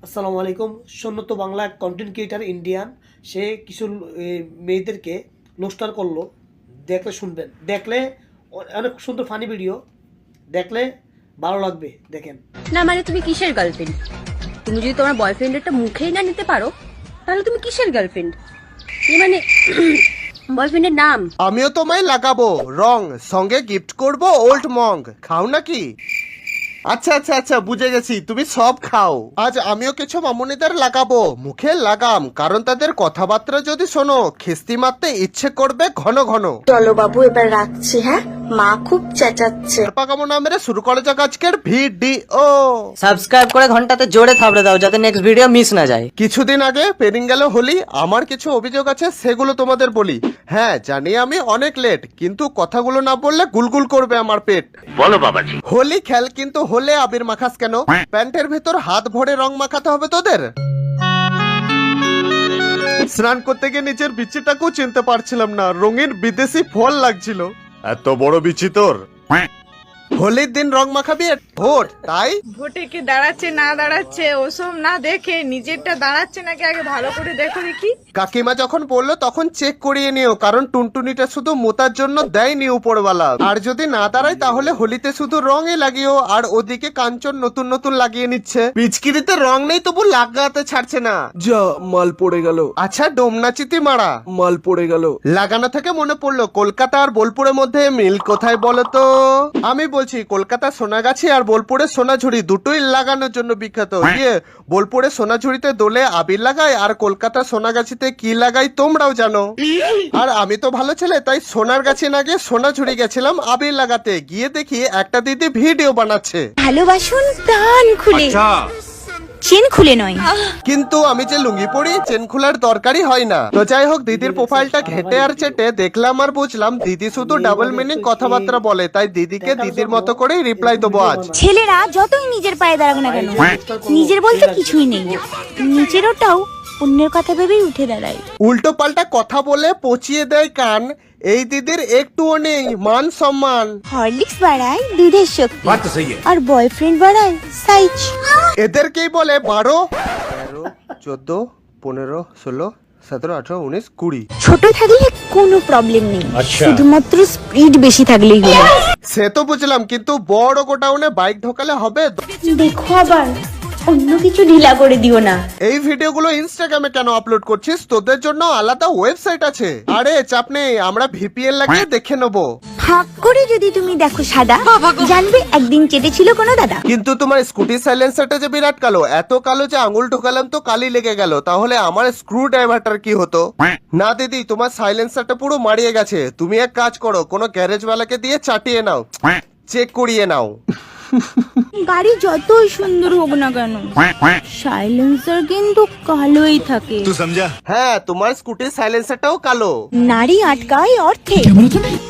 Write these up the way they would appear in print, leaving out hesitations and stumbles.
আসসালামু আলাইকুম। সন্ন্যত বাংলা কন্টেন্ট ক্রিয়েটার ইন্ডিয়ান, সে কিছু মেয়েদেরকে রোস্টার করলো। দেখলে শুনবেন, দেখলে অনেক সুন্দর ফানি ভিডিও, দেখলে ভালো লাগবে। দেখেন। না মানে তুমি কিসের গার্লফ্রেন্ড? তুমি যদি তোমার বয়ফ্রেন্ডেরটা মুখেই না নিতে পারো তাহলে তুমি কিসের গার্লফ্রেন্ড? মানে বয়ফ্রেন্ডের নাম। আমিও তোমায় লাগাবো রং, সঙ্গে গিফট করব ওল্ড মং। খাও নাকি? আচ্ছা আচ্ছা আচ্ছা, বুঝে গেছি, তুমি সব খাও। আজ আমিও কিছু মামুনিদের লাগাবো মুখে লাগাম, কারণ তাদের কথাবার্তা যদি শোনো খিস্তি মারতে ইচ্ছে করবে ঘন ঘন। চলো বাবু এবার রাখছি, হ্যাঁ মা খুব চেঁচাচ্ছে। পাকামো না মেরে শুরু করা যাক আজকের ভিডিও। সাবস্ক্রাইব করে ঘন্টাতে জোরে থাবড়ে দাও যাতে নেক্সট ভিডিও মিস না যায়। কিছুদিন আগে পেরিং গেল হোলি, আমার কিছু অভিযোগ আছে সেগুলো তোমাদের বলি। হ্যাঁ জানি আমি অনেক লেট, কিন্তু কথাগুলো না বললে গুলগুল করবে আমার পেট। বলো বাবাজি। হোলি খেল, কিন্তু হলে আবির মাখাস কেন? প্যান্টের ভেতর হাত ভরে রং মাখাতে হবে তোদের? স্নান করতে গিয়ে নিজের বিচিটাকেও চিনতে পারছিলাম না, রঙিন বিদেশি ফল লাগছিল। এত বড় বিচি তোর? হোলির দিন রং মাখাবি ভোট, তাই? ভোটে কে দাঁড়াচ্ছে না দাঁড়াচ্ছে ওসব না দেখে নিজেরটা দাঁড়াচ্ছে নাকি আগে ভালো করে দেখো দেখি। কাকিমা যখন বললো তখন চেক করিয়ে নিও, কারণ টুনটুনিটা শুধু মোতার জন্য দেয়নি উপরওয়ালা। আর যদি না দাঁড়ায় তাহলে হোলিতে শুধু রঙই লাগিও, আর ওদিকে কাঞ্চন নতুন নতুন লাগিয়ে নিচ্ছে। পিচকিরিতে রং নেই তবু লাগাতে ছাড়ছে না। যা মাল পড়ে গেল। আচ্ছা ডোমনাচিতি মারা মাল পড়ে গেল। লাগানো থেকে মনে পড়লো, কলকাতা আর বোলপুরের মধ্যে মিল কোথায় বলো তো? আমি বলছি কলকাতা সোনাগাছি আর বোলপুরে সোনাঝুরি দুটোই লাগানোর জন্য বিখ্যাত। ইয়ে, বোলপুরে সোনাঝুরিতে দোলে আবির লাগায়, আর কলকাতা সোনাগাছিতে কি লাগাই তোমরাও জানো। আর আমি তো ভালো ছেলে, তাই সোনার গাছি না গিয়ে সোনাঝুরি গেছিলাম আবির লাগাতে। গিয়ে দেখি একটা দিদি ভিডিও বানাচ্ছে। ভালোবাসুন প্রাণ খুলে, চেন খুলে নয়। কিন্তু আমি যে লুঙ্গি পরি, চেন খোলার দরকারই হয় না। তো যাই হোক, দিদির প্রোফাইলটা ঘেটে আর চেটে দেখলাম আর বুঝলাম দিদি শুধু ডাবল মিনিং কথাবার্তা বলে, তাই দিদিকে দিদির মতো করেই রিপ্লাই দেবো আজ। ছেলেরা যতই নিজের পায়ে দাঁড়াক না কেন, নিজের বলতে কিছুই নেই, নিজের ওটাও অন্যের কথা ভেবেই উঠে দাঁড়ায়। উল্টো পাল্টা কথা বলে পচিয়ে দেয় কান। এই দিদির একটুও নেই মান সম্মান। হরলিক্স বাড়ায় দুধের শক্তি, আর বয়ফ্রেন্ড বাড়ায় সাইজ। এদেরকেই বলে 12, 13, 14, 15, 16, 17, 18, 19, 20। ছোট থাকলে কোনো প্রবলেম নেই, শুধুমাত্র স্পিড বেশি থাকলেই হলো। সে তো বুঝলাম, কিন্তু বড় গোডাউনে বাইক ঢোকালে হবে? দেখো আবার অন্য কিছু ঢিলা করে দিও না। এই ভিডিওগুলো ইনস্টাগ্রামে কেন আপলোড করছিস? তোদের জন্য আলাদা ওয়েবসাইট আছে। আরে চাপ নেই, আমরা ভিপিএন লাগিয়ে দেখে নেবো। ফাঁক করে যদি তুমি দেখো সাদা, জানবে একদিন চেটেছিল কোনো দাদা। কিন্তু তোমার স্কুটির সাইলেন্সারটা যে বিরাট কালো, এত কালো যে আঙুল ঢোকালাম তো কালি লেগে গেল। তাহলে আমার স্ক্রু ড্রাইভারটার কি হতো? না দিদি, তোমার সাইলেন্সারটা পুরো মারিয়ে গেছে। তুমি এক কাজ করো, কোনো গ্যারেজওয়ালাকে দিয়ে চাটিয়ে নাও, চেক করিয়ে নাও। গাড়ি যতই সুন্দর হোক না কেন, সাইলেন্সার কিন্তু কালোই থাকে। হ্যাঁ, তোমার স্কুটির সাইলেন্সারটাও কালো। নারী আটকায় অর্থে,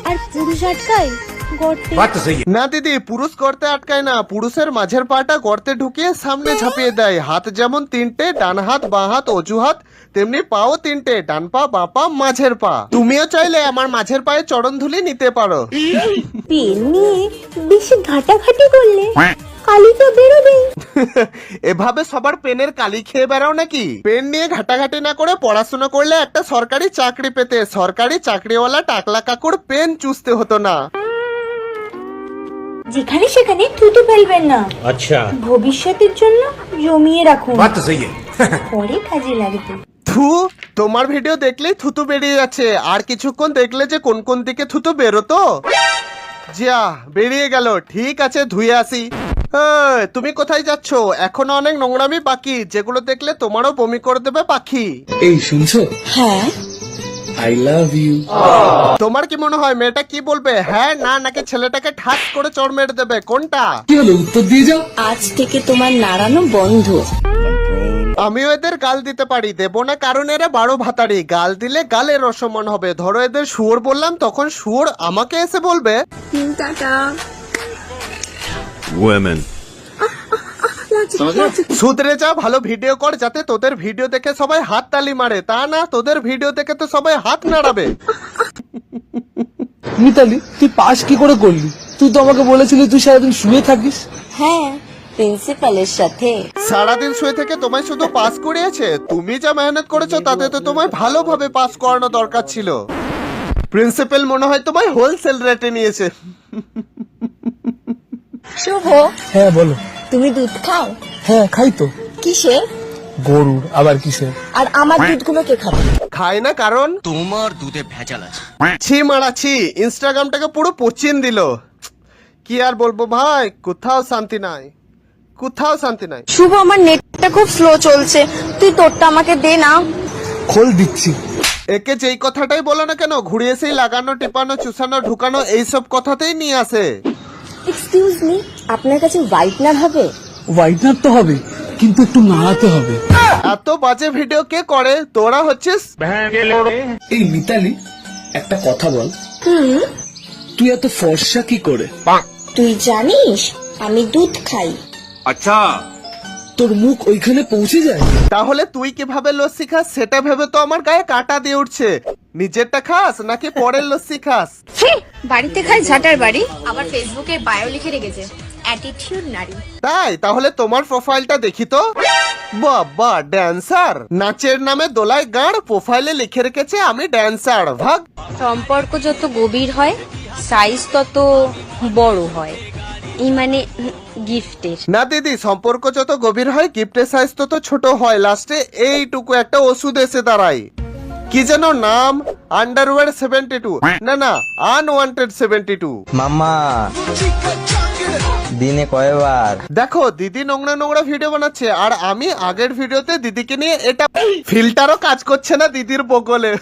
আর পুরুষ আটকায় গর্তে। না দিদি, পুরুষ গর্তে আটকায় না, পুরুষের মাঝের পাটা গর্তে ঢুকিয়ে সামনে ঝাঁপিয়ে দেয়। হাত যেমন তিনটে, ডান হাত বাঁ হাত অজুহাত, তেমনি পাও তিনটে, ডান পা বাঁ পা মাঝের পা। তুমিও চাইলে আমার মাঝের পায়ে চরণ ধুলি নিতে পারো। পেন নিয়ে বেশি ঘাটাঘাটি করলে কালি তো বেরোবে। এভাবে সবার পেনের কালি খেয়ে বেড়াও নাকি? পেন নিয়ে ঘাটাঘাটি না করে পড়াশোনা করলে একটা সরকারি চাকরি পেতে, সরকারি চাকরিওয়ালা টাকলা কাকুর পেন চুষতে হতো না। যেখানে সেখানে থুতু ফেলবেন না। আচ্ছা, ভবিষ্যতের জন্য জমিয়ে রাখুন, পরে কাজে লাগবে। থু, তোমার ভিডিও দেখলেই থুতু বেরিয়ে যাচ্ছে। আর কিছুক্ষণ দেখলে যে কোন কোন দিকে থুতু বেরোতো। যা বেরিয়ে গেল, ঠিক আছে ধুয়ে আসি। তুমি কোথায় যাচ্ছ? এখনো অনেক নোংরামি বাকি, যেগুলো দেখলে তোমারও বমি করে দেবে পাখি। এই শুনছো? হ্যাঁ, আই লাভ ইউ। তোমার কি মনে হয় মেয়েটা কি বলবে? হ্যাঁ না, নাকি ছেলেটাকে ঠাস করে চড় মেরে দেবে? কোনটা? কি হলো, উত্তর দিয়ে যাও। আজ থেকে তোমার নাড়ানো বন্ধ। আমিও এদের গাল দিতে পারি, দেব না কারণ এরা 12 ভাতারি। গাল দিলে গালের অসম্মান হবে। ধরো এদের শুয়োর বললাম, তখন শুয়োর আমাকে এসে বলবে টাটা। সুধরে যা, ভালো ভিডিও কর যাতে তোদের ভিডিও দেখে সবাই হাত তালি মারে। তা না, তোদের ভিডিও দেখে তো সবাই হাত নাড়াবে। মিতালি, তুই পাস কি করে করলি? তুই তো আমাকে বলেছিলি তুই সারাদিন শুয়ে থাকিস। হ্যাঁ, প্রিন্সিপালের সাথে। সারাদিন শুয়ে থেকে তোমায় শুধু পাস করিয়েছে, তুমি যা মেহনত করেছো তাতে তো তোমায় ভালোভাবে পাস করানো দরকার ছিল। প্রিন্সিপাল মনে হয় তোমায় হোলসেল রেটে নিয়েছে। শুভ, হ্যাঁ বলো। তুমি দুধ খাও? হ্যাঁ খাই তো। কিসে? গরুর, আবার কিসের? আর আমার দুধগুলো কে খাবে? খায় না কারণ তোমার দুধে ভেজাল আছে। ছি মারা ছি, ইনস্টাগ্রামটাকে পুরো পচিন দিল। কি আর বলবো ভাই, কোথাও শান্তি নাই, কোথাও শান্তি নাই। শুভ, আমার নেটটা খুব স্লো চলছে, তুই তোরটা আমাকে দে না। খোল দিচ্ছি। একে যেই কথাটাই বলো না কেন, ঘুরিয়ে সেই লাগানো, টিপানো, চুষানো, ঢুকানো এইসব কথাতেই নিয়ে আসে। এক্সকিউজ মি, আপনার কাছে হোয়াইটনার হবে? হোয়াইটনার তো হবে, কিন্তু একটু নাড়াতে হবে। এত বাজে ভিডিও কে করে? তোরা হচ্ছিস। এই মিতালি, একটা কথা বল, তুই এত ফর্সা কি করে? তুই জানিস আমি দুধ খাই। তোর মুখ ওইখানে পৌঁছে যায়? তাহলে তুই কিভাবে লস্যি খাস সেটা ভেবে তো আমার গায়ে কাঁটা দিয়ে উঠছে। নিজেরটা খাস নাকি পরের লস্যি খাস? বাড়িতে খাই ঝাটার বাড়ি, আবার ফেসবুকে বায়ো লিখে রেখেছে অ্যাটিটিউড নারী। তাই? তাহলে তোমার প্রোফাইলটা দেখি তো। বাবা, ড্যান্সার! নাচের নামে দোলায় গাঁড়, প্রোফাইলে লিখে রেখেছে আমি ড্যান্সার। ভাগ। সম্পর্ক যত গভীর হয় সাইজ তত বড় হয়, এই মানে গিফটের। না দিদি, সম্পর্ক যত গভীর হয় গিফটের সাইজ তত ছোট হয়, লাস্টে এইটুকু একটা ওষুধ এসে দাঁড়ায়। কি যেন নাম? আন্ডারওয়্যার 72, না না, আনওয়ান্টেড 72। মাম্মা দিনে কয়বার? দেখো, দিদি নোংরা নোংরা ভিডিও বানাচ্ছে, আর আমি আগের ভিডিওতে দিদিকে নিয়ে এটা ফিল্টারও কাজ করছে না দিদির বগলে।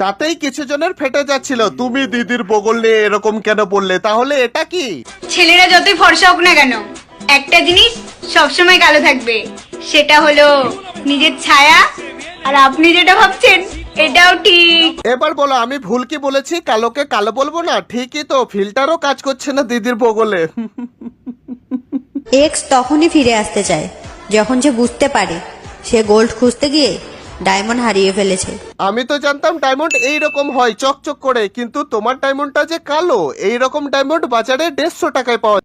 তাতেই কিছু জনের ফেটে যাচ্ছিল, তুমি দিদির বগল নিয়ে এরকম কেন বললে? তাহলে এটা কি? ছেলেরা যতই ফর্সা হোক না কেন, একটা জিনিস সবসময় কালো থাকবে, সেটা হলো নিজের ছায়া। আর আপনি যেটা ভাবছেন এটাও ঠিক। এবার বলো, আমি ভুল কি বলেছি? কালোকে কালো বলবো না? ঠিকই তো, ফিল্টারও কাজ করছে না দিদির বগলে। এক্স তখনই ফিরে আসতে চায় যখন সে বুঝতে পারে সে গোল্ড খুঁজতে গিয়ে ডায়মন্ড হারিয়ে ফেলেছে। আমি তো জানতাম ডায়মন্ড এইরকম হয় চকচক করে, কিন্তু তোমার ডায়মন্ডটা যে কালো। এইরকম ডায়মন্ড বাজারে 150 টাকায় পাওয়া